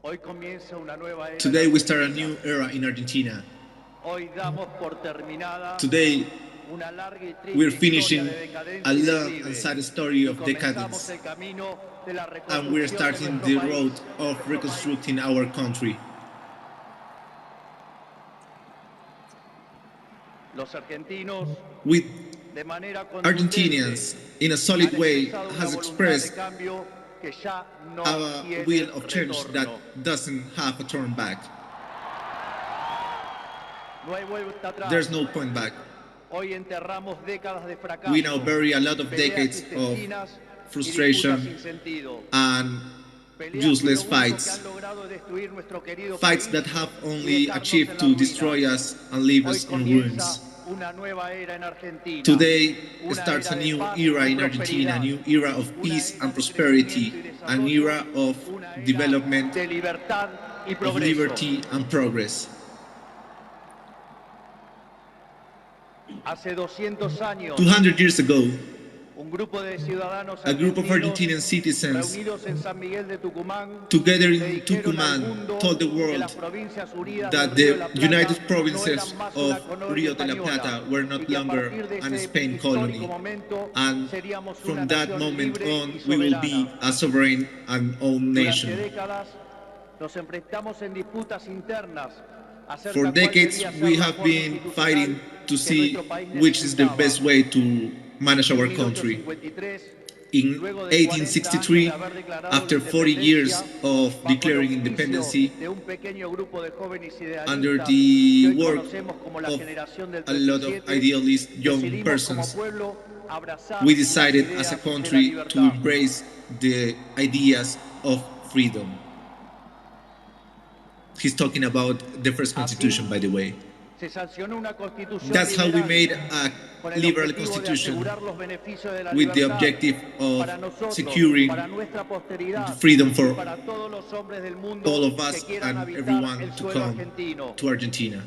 Hoy comienza una nueva era Today en we start a Argentina. new era in Argentina. Hoy damos por terminada Today una larga y we're triste historia finishing de a decadencia y long and declive sad story y of comenzamos decadence, el camino de la and we're reconstrucción de starting nuestro the road país. of reconstructing our country. Los argentinos, With de manera contundente, Argentinians, in a solid han way, expresado una has voluntad de expressed cambio que ya no a tiene will of change that retorno. doesn't have a turn back. No hay vuelta atrás. There's no point back. Hoy enterramos décadas de fracaso. We now bury a lot of peleas decades of intestinas frustration y disputas sin sentido. and Peleas useless que lo único que fights. han logrado es destruir nuestro querido Fights país that have y only dejarnos achieved en la to ruina. destroy us and leave Hoy us in comienza ruins. una nueva era en Argentina. Today Una starts a era de new paz era y in Argentina, a prosperidad. new era of Una peace era and de prosperity, crecimiento y an desarrollo, era of una era development, de libertad y of progreso. liberty and progress. Hace 200 años, 200 years ago, un grupo de ciudadanos a group of Argentinian citizens reunidos en San Miguel de Tucumán together le in dijeron al Tucumán mundo told the que las world provincias unidas that del Río de the la Plata United no Provinces eran más of una colonia Rio de la española Plata were y not que a longer partir de an ese Spain histórico colony, momento and seríamos una from that nación moment libre y on we will be soberana. a sovereign and own Durante nation. décadas nos enfrentamos en disputas internas acerca For de cuál decades debía ser we la have forma been fighting institucional to que see nuestro país which is the necesitaba. best way to manage our En country. 1853, In luego de 40 años de 1863, haber declarado after la 40 years independencia, of bajo el declaring auspicio independence, de un pequeño grupo de jóvenes under idealistas que the hoy work conocemos como la of generación del a lot of 37, idealist young decidimos como persons, pueblo abrazar we las decided as a ideas de la country to libertad. embrace the ideas of freedom. He's talking about the first constitution, by the way. Se sancionó una constitución That's how we liberal made a con el liberal objetivo de constitution asegurar los beneficios de la with the libertad objective of para nosotros, securing para nuestra posteridad freedom y for para todos los hombres del mundo all of que us quieran and habitar everyone el to suelo come argentino. to Argentina.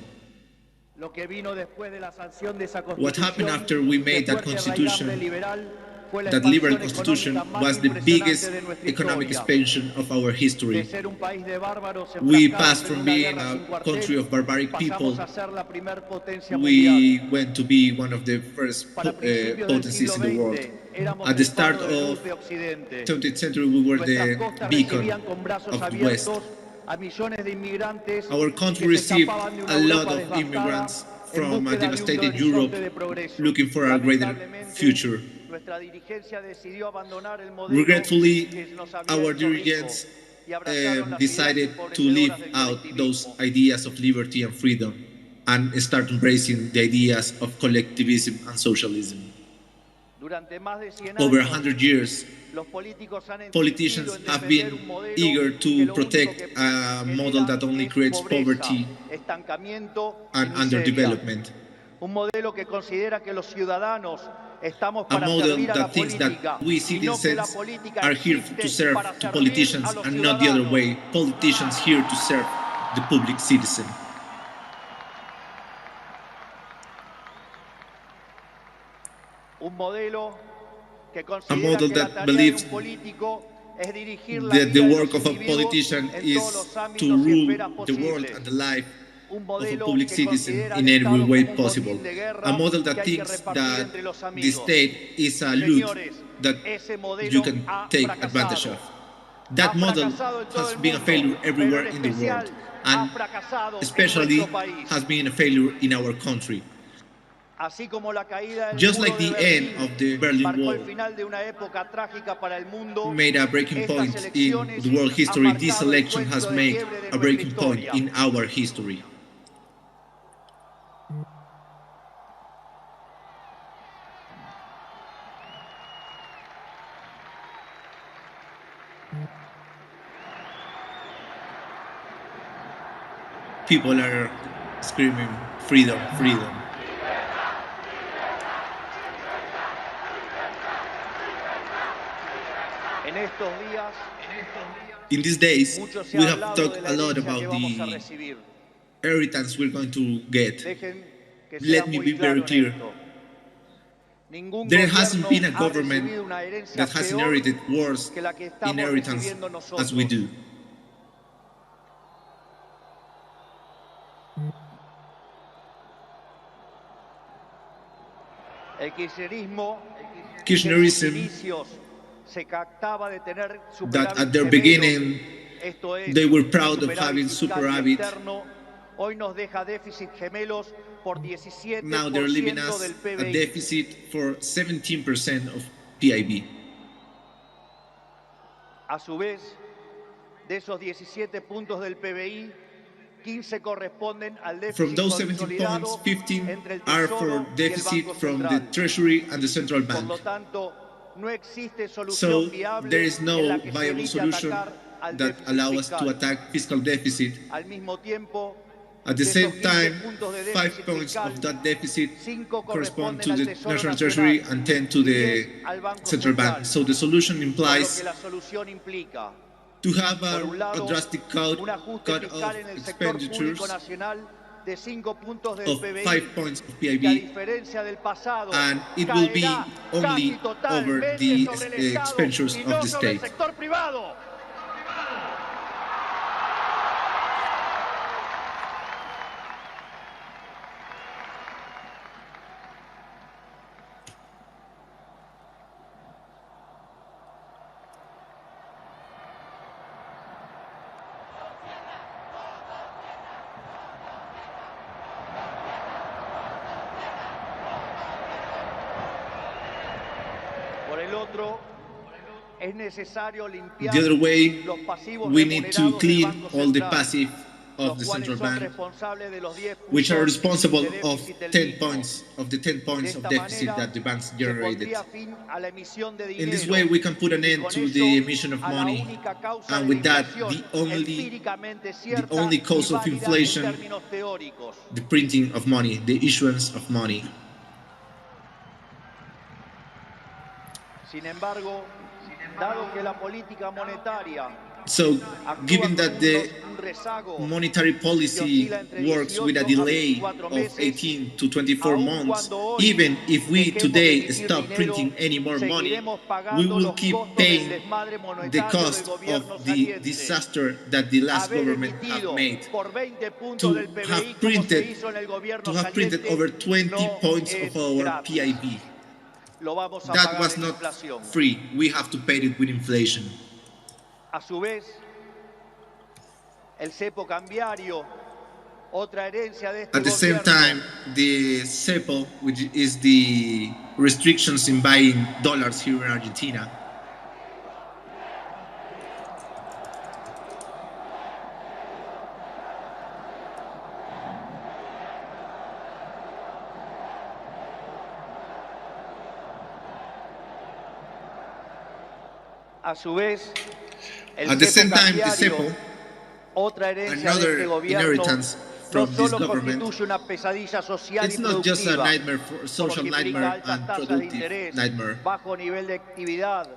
Lo que vino después de la sanción de esa What happened constitución after we de made that fuerte raigambre constitution, liberal fue la that liberal expansión constitution, económica más was the impresionante biggest de nuestra economic historia. expansion of our De history. ser un país de bárbaros We enfrascados passed en from una being guerra sin a cuartel, country of barbaric people, pasamos a ser la primer potencia mundial. we went to be one of the first Para principios del siglo potencies in the world. XX éramos At the el start faro de of luz de Occidente. 20th century, we were Nuestras the costas beacon recibían con brazos of the West. abiertos a millones de inmigrantes Our country que se received escapaban de una a lot Europa of devastada immigrants en from a búsqueda de un devastated Europe horizonte de progreso. looking for a greater Lamentablemente, future. nuestra dirigencia decidió abandonar el modelo Regretfully, que nos había our hecho ricos dirigents y abrazaron las ideas decided to leave empobrecedoras del out those colectivismo. ideas of liberty and freedom and start embracing the ideas of collectivism and socialism. Durante más de 100 Over años, 100 years, los políticos han politicians insistido en have defender been un modelo eager que to lo único protect que a genera model that only es creates pobreza, poverty estancamiento y and miseria. underdevelopment. Un modelo que considera que los ciudadanos estamos A para model servir a la that thinks política that we y no que la citizens política are here existe to serve para to servir politicians a los and not the other ciudadanos. way. Politicians here to serve the public citizen. Un modelo que A considera model que la that tarea de believes un político es dirigir la that the vida de work los of a individuos politician en is todos los to ámbitos y rule esferas the world posibles. and the life Un of a modelo public que citizen considera in al every Estado way como un possible. botín de guerra A model que that hay que thinks repartir that entre los the amigos. state is a loot Señores, that ese modelo you can ha take fracasado. advantage of. That Ha model fracasado en todo has el been a mundo, failure pero everywhere en in the world, especial ha and fracasado en especially nuestro país. has been a failure in our country. Así como la caída del Just muro like de the end Berlín of the Berlin marcó Wall el final de una época trágica para el mundo, made a breaking estas point in elecciones the world han history, this marcado el election has punto de made quiebre de a nuestra breaking point historia. in our history. People are screaming, freedom, freedom. En estos días, In these days, mucho se we ha have hablado talked de la a lot herencia about que vamos a the recibir. inheritance we're going to get. Dejen que sea Let me muy be very claro en clear. esto. Ningún There hasn't gobierno been a ha government recibido una herencia that has peor inherited worse que la que estamos inheritance recibiendo nosotros. as we do. El kirchnerismo Kirchnerism, se jactaba de tener that at superávit their severo, beginning esto es, they were proud of superávit having fiscal y superávit. externo, hoy nos deja déficit gemelos por 17% Now they're leaving del us a PBI. deficit for 17% of PIB. A su vez, de esos 17 puntos del PBI, 15 corresponden al From déficit those 17 consolidado points, 15 entre el are for Tesoro y el deficit Banco from the Central. Treasury and the Central Por Bank. lo tanto, no existe So solución there viable is en no la que se viable evite solution atacar al that déficit allow us to fiscal. attack fiscal deficit. Al mismo tiempo, At the de same esos 15 time, puntos de 5 déficit points fiscal, of that deficit 5 correspond corresponden to al the Tesoro National Nacional Treasury and 10 to y the 10 al Banco Central Central. Bank. So the solution Por lo implies que la solución implica, to have por un a lado, drastic un ajuste cut fiscal of en el sector público expenditures nacional de 5 puntos del of PBI, 5 points of y que a PIB, diferencia del pasado, and it will be caerá only casi over totalmente the sobre el Estado expenditures y of no the sobre el state. sector privado. Por el otro, es necesario limpiar The other way, los pasivos we need to remunerados del clean Banco all the Central, passive of los the cuales Central son Bank, responsables de los 10 which are puntos responsible de of déficit del 10 mismo. points of the 10 De points of esta deficit manera, that the banks se generated. pondría fin a la emisión de In this dinero way, we can put an y end con to eso the emission of a la money, única causa and de la with that, inflación empíricamente the cierta only y cause of válida en inflation, términos teóricos. the printing of money, the issuance of money. Sin embargo, dado que la política monetaria So, actúa given con that the un rezago monetary que policy oscila entre works with a 18 a delay 24 of meses, 18 to 24 aun months, cuando hoy even if we dejemos de today emitir stop dinero, printing any more money, seguiremos we pagando will los keep costos del paying desmadre the monetario del cost gobierno of the saliente. disaster that the last Haber government have emitido made. por 20 puntos To del have PBI como se printed, hizo en el to gobierno have printed saliente over 20 no points es of our gratis. PIB. Lo vamos a That pagar was en not inflación. free. We have to pay it with inflation. A su vez, el cepo cambiario, otra herencia de este At the same gobierno, time, the cepo, which is the restrictions in buying dollars here in Argentina, a su vez, el at the cepo same time, the cambiario, cepo, otra herencia de another este gobierno, inheritance no from this solo government, constituye una pesadilla social it's y not just a productiva, nightmare, social porque implica nightmare altas and tasas de productive interés, nightmare, bajo nivel de actividad,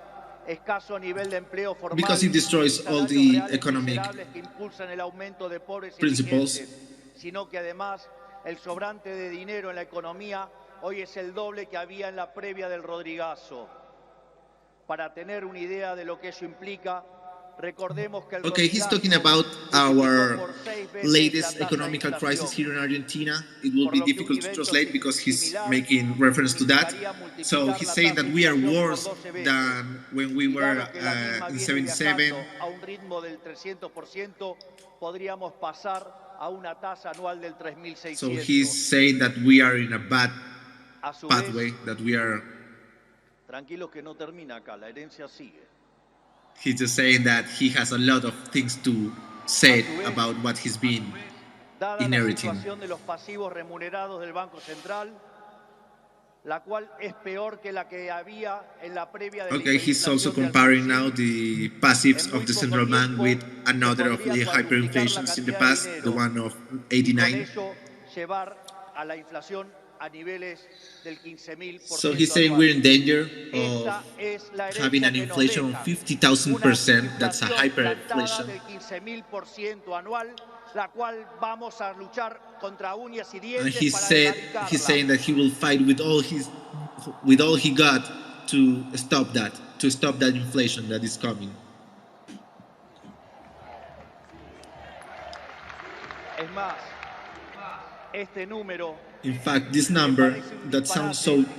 escaso nivel de empleo formal because it y destroys all salarios the reales economic miserables que impulsan el aumento de pobres y principles. indigentes, sino que además el sobrante de dinero en la economía hoy es el doble que había en la previa del Rodrigazo. Para tener una idea de lo que eso implica, recordemos que el Okay, he's Rodrigazo talking about multiplicó our por 6 veces la latest tasa de economical crisis inflación, here in Argentina. It will por be lo que un difficult to evento translate because he's similar making reference to that. significaría So multiplicar he's la saying tasa that de we are inflación por worse 12 veces. than when we Y were dado que la misma in viene 77. viajando a un ritmo del 300%, podríamos pasar a una tasa anual del So he's 3.600. saying that we are in a bad A su pathway, vez, that we are. tranquilos que no termina acá, la herencia sigue. He's just saying that he has a lot of things to say about what he's been Dada la inheriting. situación de los pasivos remunerados del Banco Central, la cual es peor que la que había en la previa de la Okay, he's also hiperinflación de comparing Alfonsín. now the passives En muy of the poco central bank tiempo, with another of se the podría cuadruplicar la hyperinflations in the cantidad de past, the dinero, one of y con 89. ello llevar a la inflación a niveles del 15.000% So he's saying we're in danger of Esta es la having herencia an que nos inflation of deja. 50,000%. That's a Inflación plantada hyperinflation. del 15.000% anual, la cual vamos a luchar contra uñas y dientes And para erradicarla. he's saying that he will fight with all he got to stop that inflation that is coming. Es más, Este número In fact, this me number parece un that sounds disparate. so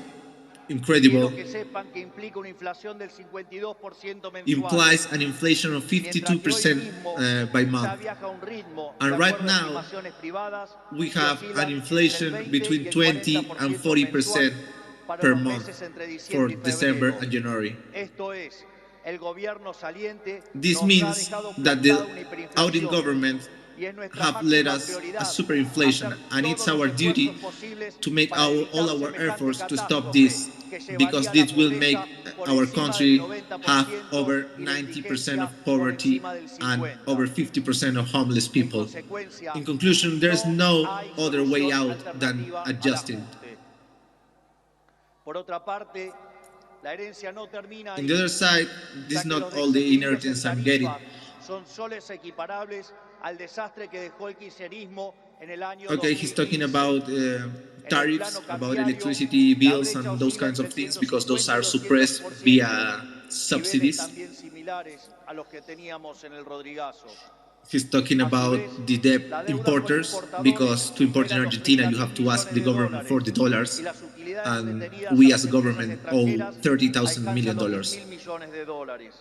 incredible Quiero que sepan que implica una inflación del 52% mensual. implies an inflation of Mientras que hoy 52% mismo by ya month. viaja a un ritmo, de And right acuerdo a now, estimaciones privadas, we que have oscilan an entre el inflation 20 between y el 20 and 40% mensual 40% para per los month meses entre for diciembre y December febrero. and January. Esto es, el gobierno saliente This nos ha means dejado that plantada the una outing hiperinflación government y es nuestra have led máxima us a prioridad superinflation, hacer and it's todos los our esfuerzos duty posibles to make para all evitar our semejante efforts to stop catástrofe this, que because llevaría a la this will make pobreza por our encima del country have 90% over y la 90% of indigencia por poverty encima del and 50%. over 50% of homeless En people. consecuencia, In conclusion, there's no no hay other way solución out than alternativa al adjusting. ajuste. Por otra parte, la herencia no termina In ahí, the other side, this ya is que not los all the desequilibrios en inheritance I'm getting. tarifas son soles equiparables al desastre que dejó el kirchnerismo en el año Okay, he's 2015. talking about En el tariffs, plano about cambiario, electricity la bills brecha and those oscila kinds of entre things, because those 150 y are suppressed 200%, via niveles subsidies. también similares a los que teníamos en el Rodrigazo. He's talking A su about vez, the debt la deuda con importers, importadores because to import in supera los Argentina you 30.000 have to ask millones the de government for the dólares dollars, y las utilidades and retenidas we a as las a empresas government owe extranjeras $30,000 million. alcanzan los 10.000 millones de dólares.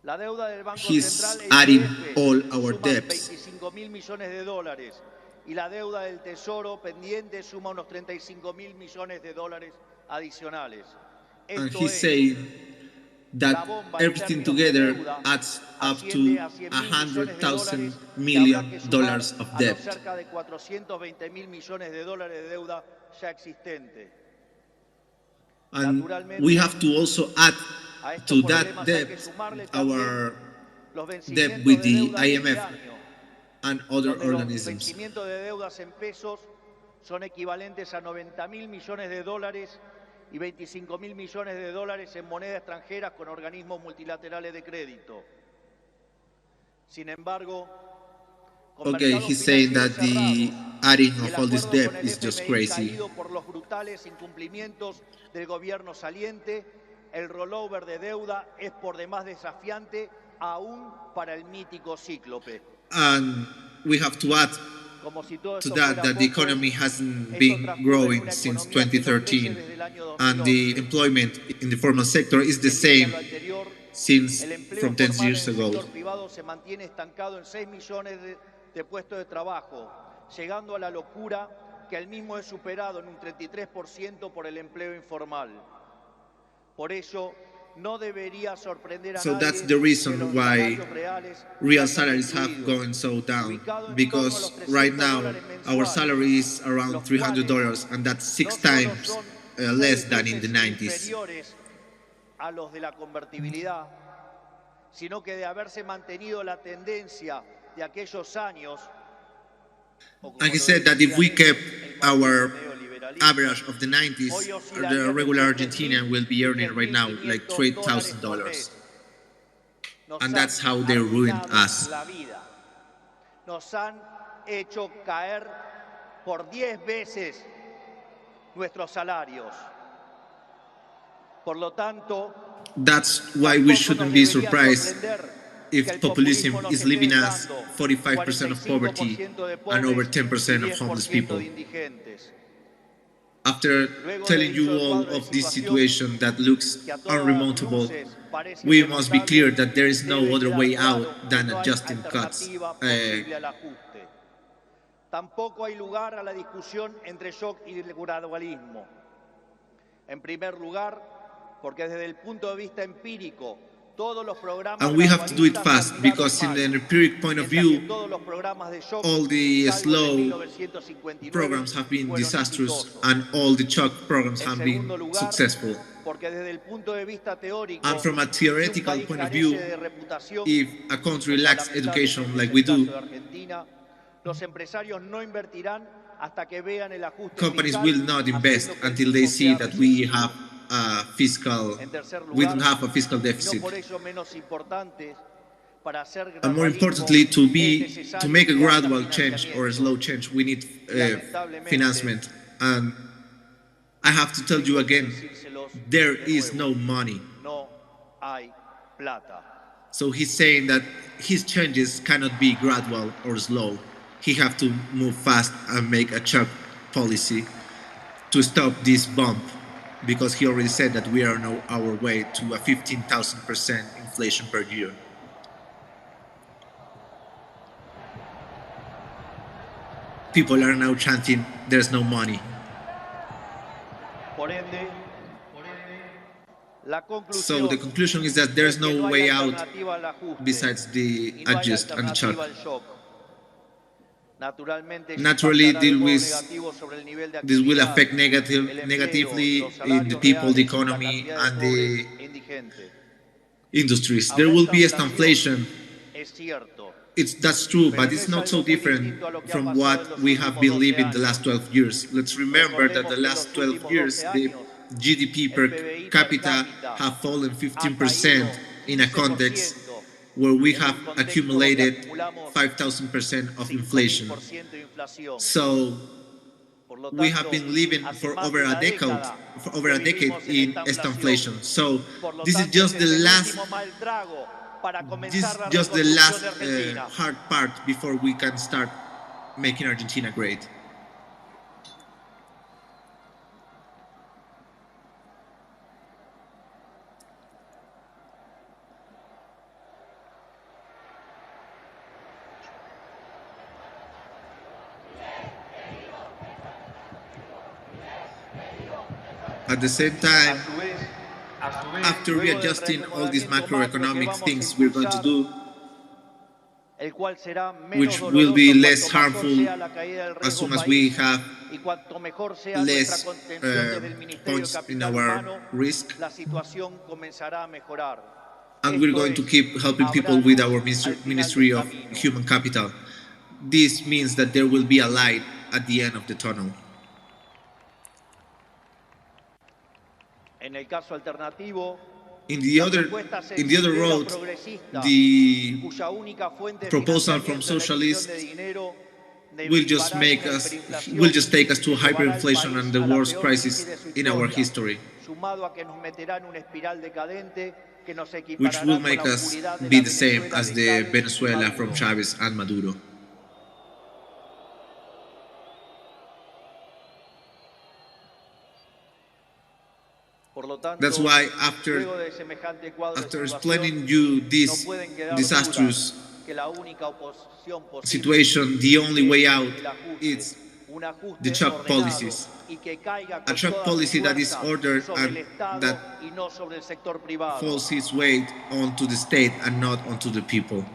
La deuda del Banco He's Central e adding YPF all our suman debts, 25.000 millones de dólares y la deuda del Tesoro pendiente suma unos 35.000 millones de dólares adicionales. and Esto he's es, saying la that bomba en everything términos de together deuda adds up to asciende a 100.000 millones de $100,000 dólares que habrá million que sumar of a los debt. cerca de 420.000 millones de dólares de deuda ya existente. And we have to also add A estos to that problemas hay debt que sumarle our también los debt vencimientos with de the deuda de este IMF año, and other donde los organisms. vencimientos de deudas en pesos son equivalentes a 90.000 millones de dólares y 25.000 millones de dólares en moneda extranjera con organismos multilaterales de crédito. Sin embargo, con Okay, mercados he's saying that the financieros adding y of el all this acuerdo debt con el is just FMI crazy. caído por los brutales incumplimientos del gobierno saliente, el rollover de deuda es por demás desafiante aún para el mítico cíclope. And we have to add Como si todo to esto that fuera the poco, economy hasn't esto been transcurre en growing una since economía que no crece 2013, desde el año and the 2011. employment in the formal sector is the En línea a same lo anterior, since el empleo from 10 formal en years el ago. sector privado se mantiene estancado en 6 millones de puestos de trabajo, llegando a la locura que el mismo es superado en un 33% por el empleo informal. Por ello, no debería sorprender a So nadie that's the que reason los why salarios reales real se hayan salaries have destruido. gone so down, Ubicado en torno a los because right now $300 our mensuales, salary is around los $300, cuales and that's no 6 solo times son less 6 than in the veces 90s. inferiores a los de la convertibilidad, sino que de haberse mantenido la tendencia de aquellos años, And he said that if we kept our average of the hoy 90s, oscilaría the regular entre 3.000 Argentinian will be y earning right now like $3.500 por $3,000. mes. Nos And han that's how they ruined arruinado us. la vida. Nos han hecho caer por 10 veces nuestros salarios. Por lo tanto, That's why we shouldn't be surprised que el if populism populismo nos is esté leaving us dejando 45% of poverty 45% de and over pobres y 10% of homeless 10% people. de indigentes. After Luego de telling dicho you el all cuadro de of this situación situation that looks que a todas unremontable, luces parece we must be irremotable, clear that there is no debe other quedar way claro out que than no hay adjusting cuts. alternativa posible al ajuste. Tampoco hay lugar a la discusión entre shock y el gradualismo. En primer lugar, porque desde el punto de vista empírico, todos los programas And we have to do it gradualistas fast, terminaron because in mal, an empiric point of mientras que view, todos los programas de shock, all the salvo el de slow 1959, programs have been fueron disastrous exitosos. and all the shock programs En have been segundo lugar, successful. porque desde el punto de vista teórico, And from a si un theoretical país point of carece view, de reputación, if a country como lacks lamentablemente education es like el we caso do, de Argentina, los empresarios no invertirán hasta que vean el ajuste companies fiscal, will not invest haciendo que el until they mismo see sea that we recesivo. have a fiscal, En tercer we lugar, don't have a fiscal y no deficit. por ello menos importantes, para hacer And more gradualismo importantly, es to necesario make a que haya gradual change or a financiamiento. slow change, we need Y lamentablemente, financement. And I have to tell you tengo que again, decírselos there de is nuevo, no money. no hay plata. So he's saying that his changes cannot be gradual or slow. he have to move fast and make a shock policy to stop this bump, because he already said that we are on our way to a 15,000% inflation per year. People are now chanting, "There's no money." So the conclusion is that there's no way out besides the adjust and the shock. Naturally, this will affect negatively in the people, the economy, and the industries. There will be a stagflation. That's true, but it's not so different from what we have been living the last 12 years. Let's remember that the last 12 years, the GDP per capita have fallen 15% in a context where we have accumulated 5,000% of inflation. So we have been living for over a decade in stagflation. So this is just the last hard part before we can start making Argentina great. At the same time, after readjusting all these macroeconomic things we're going to do, which will be less harmful as soon as we have less points in our risk, and we're going to keep helping people with our Ministry of Human Capital. This means that there will be a light at the end of the tunnel. In the other road, the proposal from socialists will just take us to hyperinflation and the worst crisis in our history, which will make us be the same as the Venezuela from Chavez and Maduro. That's why after explaining you this disastrous situation, the only way out is the shock policies. A shock policy that is ordered and that falls its weight onto the state and not onto the people.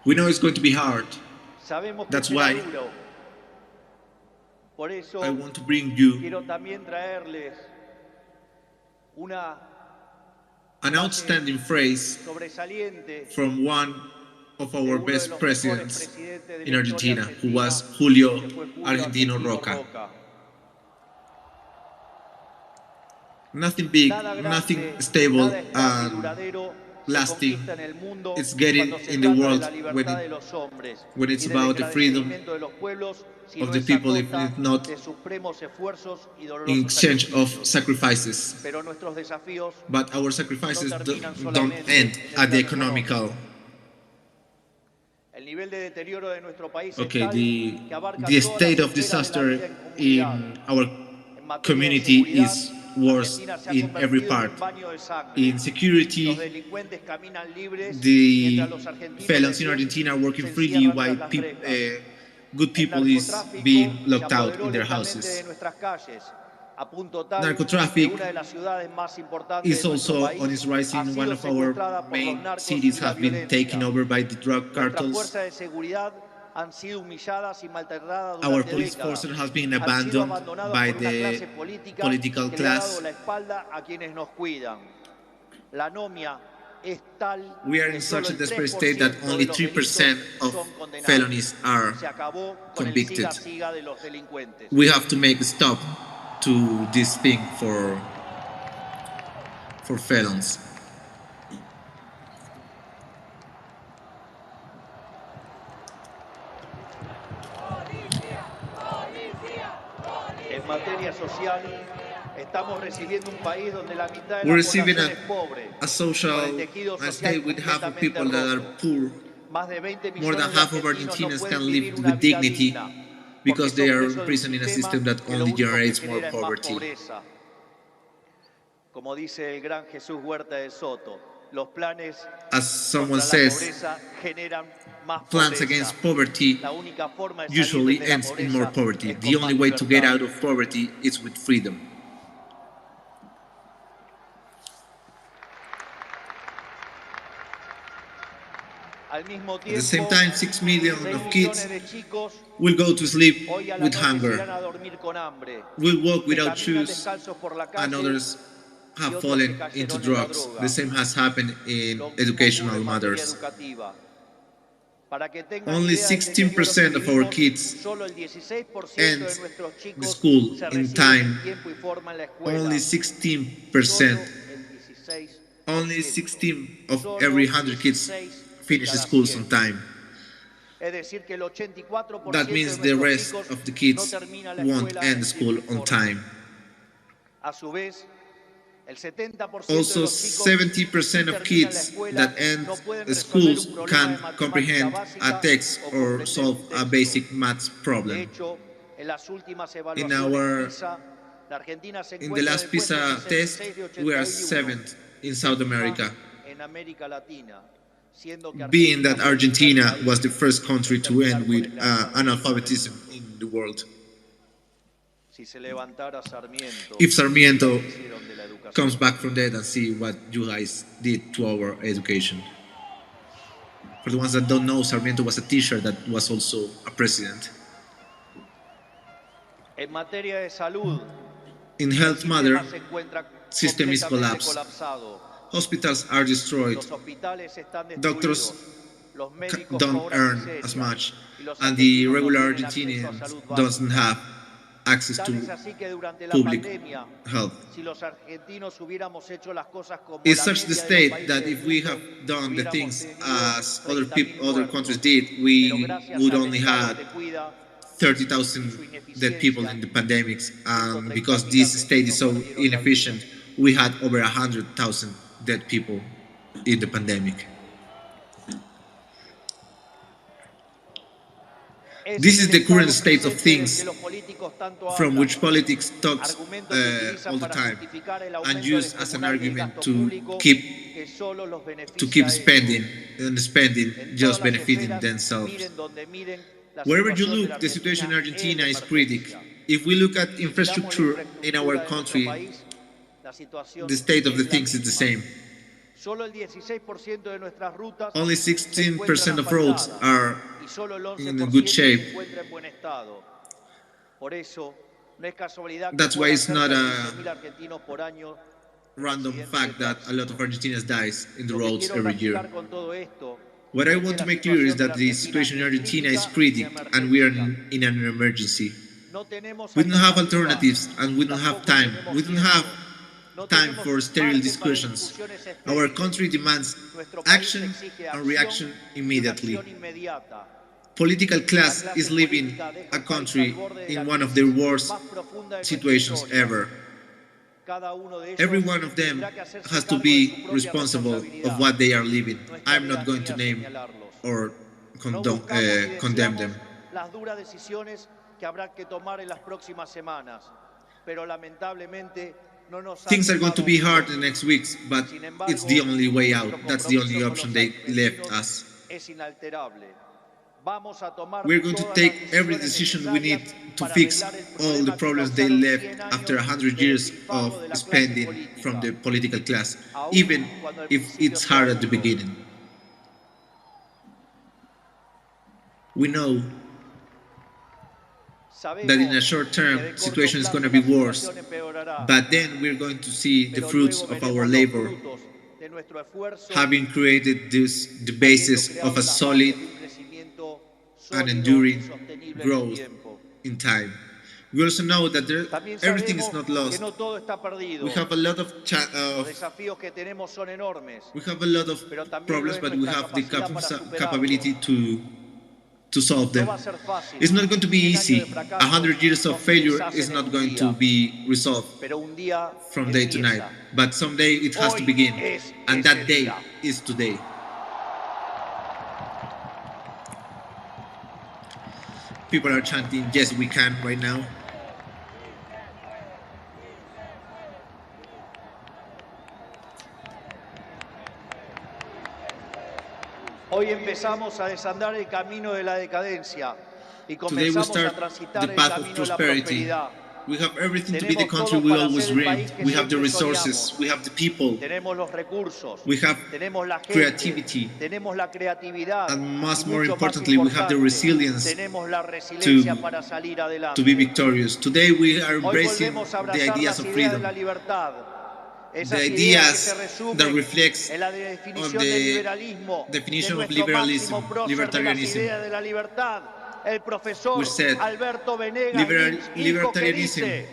We know it's going to be hard. That's why I want to bring you an outstanding phrase from one of our best presidents in Argentina, who was Julio Argentino Roca. Nothing big, nothing stable and lasting is getting in the world when it's about the freedom of the people, if not in exchange of sacrifices. But our sacrifices don't end at the economical. Okay, the state of disaster in our community is worse in every part. In security, the felons in Argentina are working freely while good people is being locked out in their houses. Narcotraffic is also on its rise in one of our main cities, have been taken over by the drug cartels. Our police forces have been abandoned by the political class. We are in such a desperate state that only 3% of felonies are convicted. We have to make a stop to this thing for felons. We're receiving a state with half of people that are poor. More than half of Argentinians can live with dignity because they are imprisoned in a system that only generates more poverty. As someone says, plans against poverty usually ends in more poverty. The only way to get out of poverty is with freedom. At the same time, 6 million of kids will go to sleep with hunger, will walk without shoes, and others have fallen into drugs. The same has happened in educational matters. Only 16% of our kids end the school in time. Only 16%. Only 16 of every 100 kids finish schools on time. That means the rest of the kids won't end school on time. Also, 70% of kids that end schools can't comprehend a text or solve a basic maths problem. In the last PISA test, we are 7th in South America, being that Argentina was the first country to end with analphabetism in the world. If Sarmiento comes back from dead and see what you guys did to our education. For the ones that don't know, Sarmiento was a teacher that was also a president. In health matter, system is collapsed. Hospitals are destroyed. Doctors don't earn as much, and the regular Argentinians doesn't have access to public health. It's such the state that if we have done the things as other countries did, we would only have 30,000 dead people in the pandemics, and because this state is so inefficient, we had over 100,000 dead people in the pandemic. This is the current state of things from which politics talks all the time and use as an argument to keep spending and spending, just benefiting themselves. Wherever you look, the situation in Argentina is critical. If we look at infrastructure in our country, the state of the things is the same. Only 16% of roads are in a good shape. That's why it's not a random fact that a lot of Argentinians dies in the roads every year. What I want to make clear is that the situation in Argentina is critical and we are in an emergency. We don't have alternatives and we don't have time. We don't have time for sterile discussions. Our country demands action and reaction immediately. Political class is leaving a country in one of their worst situations ever. Every one of them has to be responsible of what they are living. I'm not going to name or condemn them. Things are going to be hard in the next weeks, but it's the only way out. That's the only option they left us. We're going to take every decision we need to fix all the problems they left after 100 years of spending from the political class, even if it's hard at the beginning. We know that in a short term, situation is going to be worse, but then we're going to see the fruits of our labor, having created the basis of a solid and enduring growth in time. We also know that everything is not lost. We have a lot of problems, but we have the capability to to solve them. It's not going to be easy. 100 years of failure is not going to be resolved from day to night. But someday it has to begin. And that day is today. People are chanting, yes, we can right now. Hoy empezamos a desandar el camino de la decadencia y comenzamos a transitar el camino de la prosperidad. We have everything to be the country we always dreamed. We have the resources, we have the people, tenemos los recursos, we have tenemos la gente, creativity, tenemos la creatividad, and much more importantly, we have the resilience tenemos la resiliencia para salir adelante. to be victorious. Today we are embracing the ideas of freedom, the ideas that reflects on the definition of liberalism, libertarianism. Which said libertarianism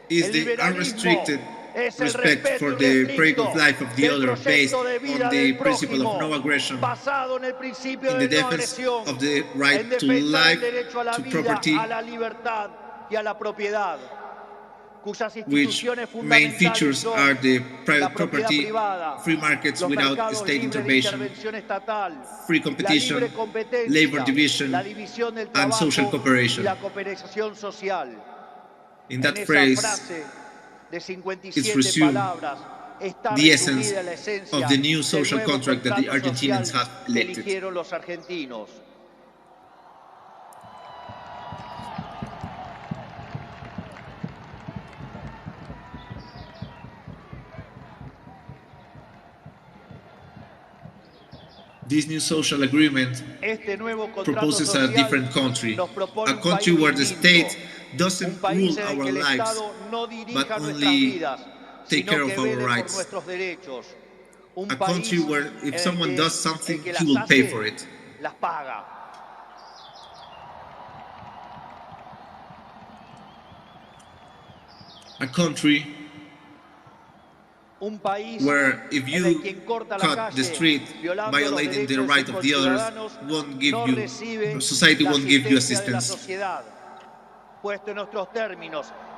is the unrestricted respect for the break of life of the other based on the principle of no aggression, in the defense of the right to life, to property, which main features are the private property, free markets without state intervention, free competition, labor division, and social cooperation. In that phrase, it's resumed the essence of the new social contract that the Argentinians have elected. This new social agreement proposes a different country, a country where the state doesn't rule our lives, but only take care of our rights. A country where if someone does something, he will pay for it. A country where if you cut the street violating the right of the others, won't give you, society won't give you assistance.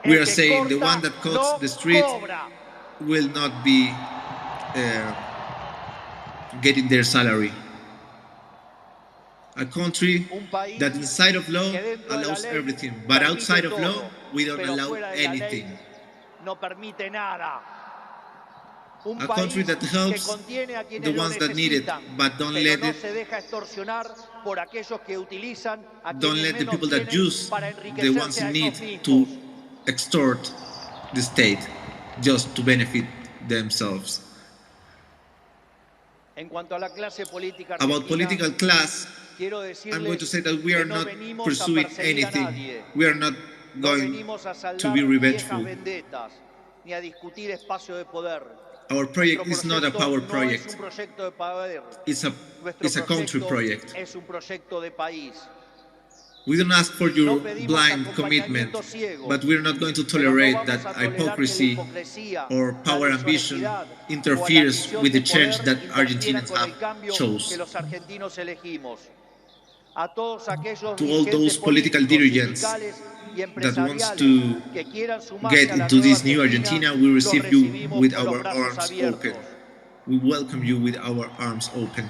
We are saying the one that cuts the street will not be getting their salary. A country that inside of law allows everything, but outside of law we don't allow anything. A country that helps the ones that need it, but don't let the people that use the ones in need to extort the state just to benefit themselves. About political class, I'm going to say that we are not pursuing anything. We are not going to be revengeful. Our project is not a power project. It's a country project. We don't ask for your blind commitment, but we're not going to tolerate that hypocrisy or power ambition interferes with the change that Argentinians have chose. To all those political dirigents that wants to get into this new Argentina, we receive you with our arms open. We welcome you with our arms open.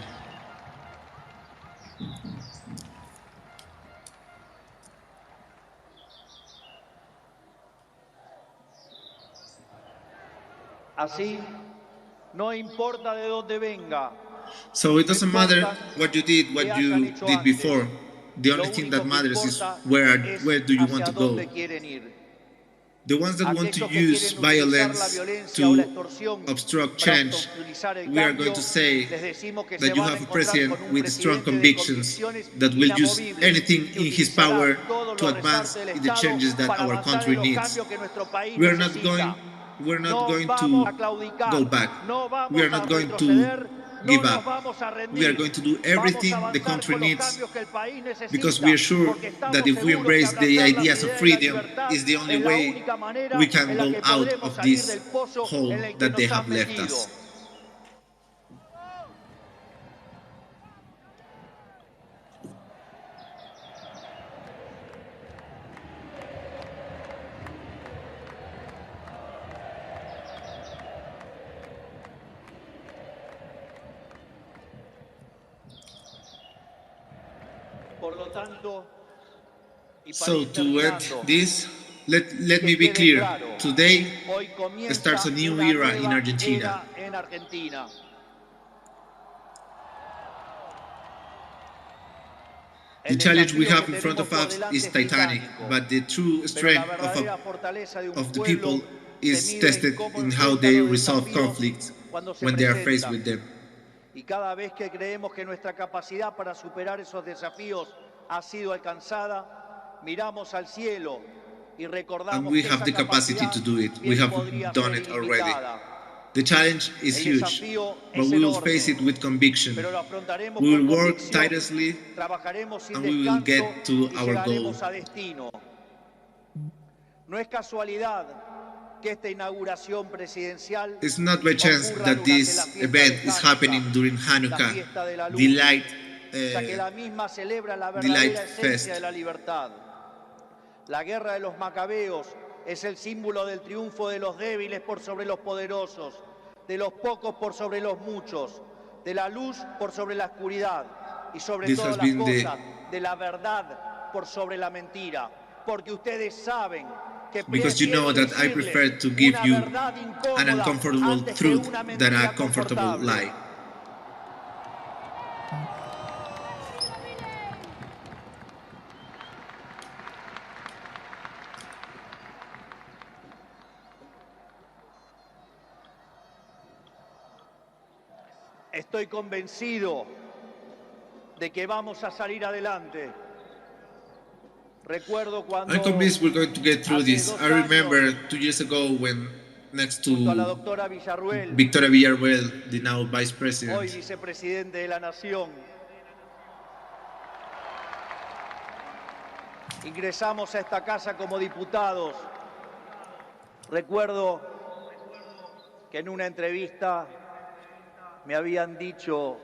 Así, no importa de dónde venga. So it doesn't matter what you did before. The only thing that matters is where do you want to go. The ones that want to use violence to obstruct change, we are going to say that you have a president with strong convictions that will use anything in his power to advance the changes that our country needs. We are not going to go back. We are not going to give up. We are going to do everything the country needs because we are sure that if we embrace the ideas of freedom, is the only way we can go out of this hole that they have left us. So to end this, let me be clear. Today starts a new era in Argentina. The challenge we have in front of us is titanic, but the true strength of the people is tested in how they resolve conflicts when they are faced with them. Y cada vez que creemos que nuestra capacidad para superar esos desafíos ha sido alcanzada, miramos al cielo y recordamos and we have the capacity to do it. We have done it already. The challenge is huge, but we will face it with conviction. We will work tirelessly, and we will get to our goal. No es casualidad que esta inauguración presidencial. It's not by chance that this event is happening during Hanukkah, the light fest. La guerra de los macabeos es el símbolo del triunfo de los débiles por sobre los poderosos, de los pocos por sobre los muchos, de la luz por sobre la oscuridad y sobre todas las cosas, de la verdad por sobre la mentira. Porque ustedes saben que because you know that I prefer to give you an uncomfortable truth than a comfortable lie. Estoy convencido de que vamos a salir adelante. Recuerdo cuando I'm convinced we're going to get through this. I remember 2 years ago when next to Victoria Villarruel, the now Vice President, hoy vicepresidente de la Nación, ingresamos a esta casa como diputados. Recuerdo que en una entrevista me habían dicho,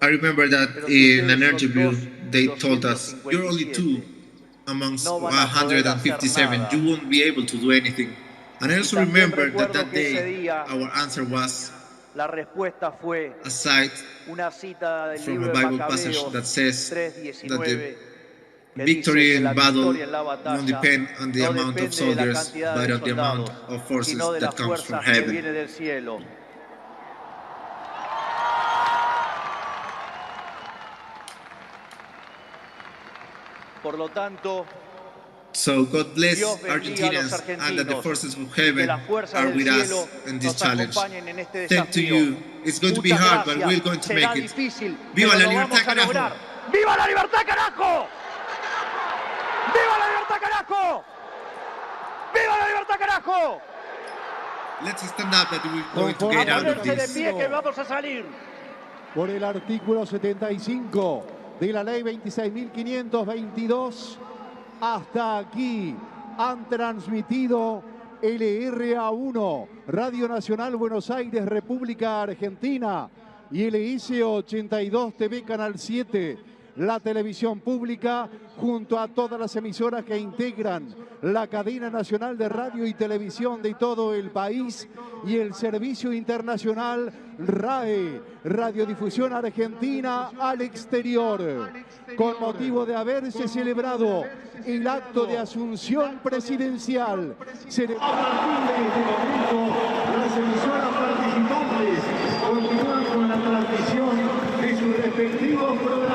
I remember that in an interview they told us, you're only two amongst 157, you won't be able to do anything. And I also remember that that day our answer was la respuesta fue aside from a Bible passage that says that the victory in battle won't depend on the amount of soldiers, but on the amount of forces that comes from heaven. Por lo tanto, so God bless Argentinians and that the forces of heaven are with us in this challenge. Thanks to you. It's going to be hard, but we're going to make it. ¡Viva la libertad, carajo! ¡Viva la libertad, carajo! ¡Viva la libertad, carajo! ¡Viva la libertad, carajo! Let's stand up that we're going to get out of this. De pie que vamos a salir. Por el artículo 75 de la ley 26.522, hasta aquí han transmitido LRA1, Radio Nacional Buenos Aires, República Argentina, y LS82 TV Canal 7, la televisión pública, junto a todas las emisoras que integran la cadena nacional de radio y televisión de todo el país, y el servicio internacional RAE, Radiodifusión Argentina al exterior, con motivo de haberse celebrado el acto de asunción presidencial. A partir de este momento, las emisoras participantes continúan con la transmisión de sus respectivos programas.